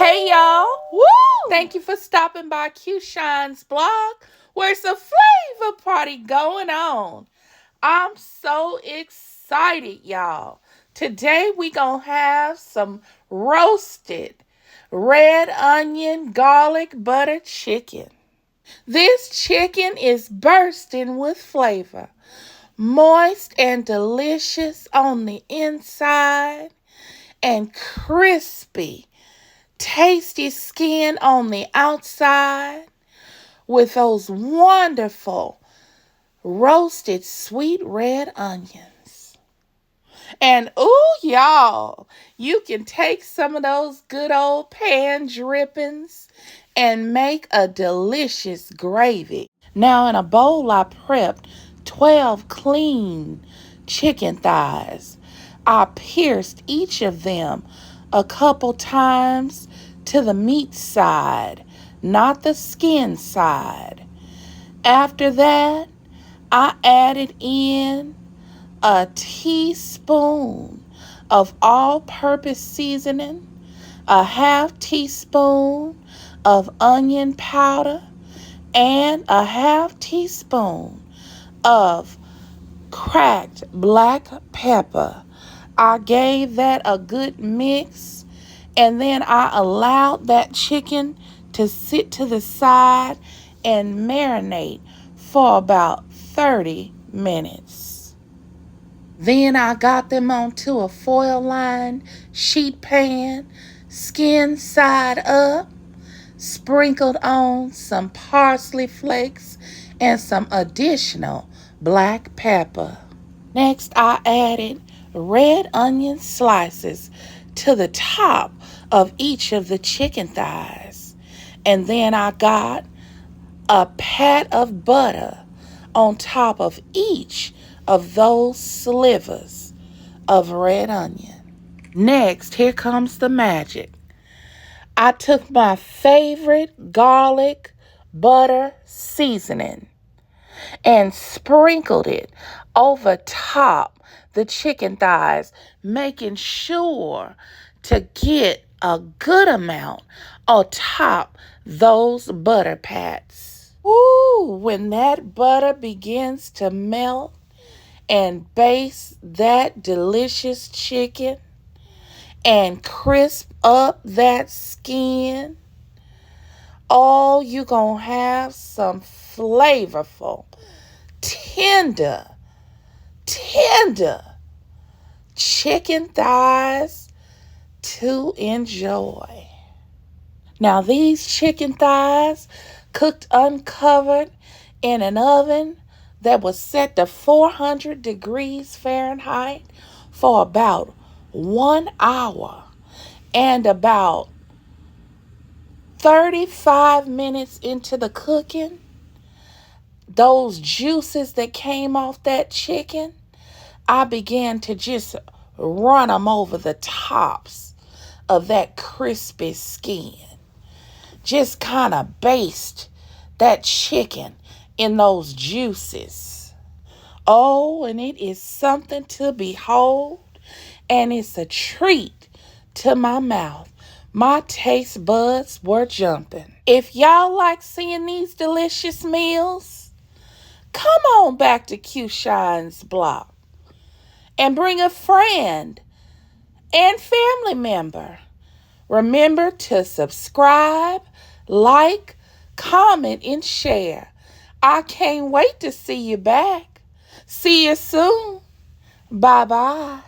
Hey y'all, Woo! thank you for stopping by Q Shine's blog where it's a flavor party going on. I'm so excited, y'all. Today we gonna have some roasted red onion garlic butter chicken. This chicken is bursting with flavor, moist and delicious on the inside and crispy tasty skin on the outside with those wonderful roasted sweet red onions. And ooh, y'all, you can take some of those good old pan drippings and make a delicious gravy. Now, in a bowl, I prepped 12 clean chicken thighs. I pierced each of them a couple times to the meat side, not the skin side. After that, I added in a teaspoon of all-purpose seasoning, a half teaspoon of onion powder, and a half teaspoon of cracked black pepper. I gave that a good mix, and then I allowed that chicken to sit to the side and marinate for about 30 minutes. Then I got them onto a foil-lined sheet pan, skin side up, sprinkled on some parsley flakes and some additional black pepper. Next, I added red onion slices to the top of each of the chicken thighs. And then I got a pat of butter on top of each of those slivers of red onion. Next, here comes the magic. I took my favorite garlic butter seasoning and sprinkled it over top the chicken thighs, making sure to get a good amount on top those butter pats. Ooh, when that butter begins to melt and baste that delicious chicken and crisp up that skin, oh, you gonna have some flavorful, tender chicken thighs to enjoy. Now, these chicken thighs cooked uncovered in an oven that was set to 400 degrees Fahrenheit for about 1 hour, and about 35 minutes into the cooking, those juices that came off that chicken, I began to just run them over the tops of that crispy skin. Just kind of baste that chicken in those juices. Oh, and it is something to behold, and it's a treat to my mouth. My taste buds were jumping. If y'all like seeing these delicious meals, come on back to Q Shine's blog and bring a friend and family member. Remember to subscribe, like, comment, and share. I can't wait to see you back. See you soon. Bye-bye.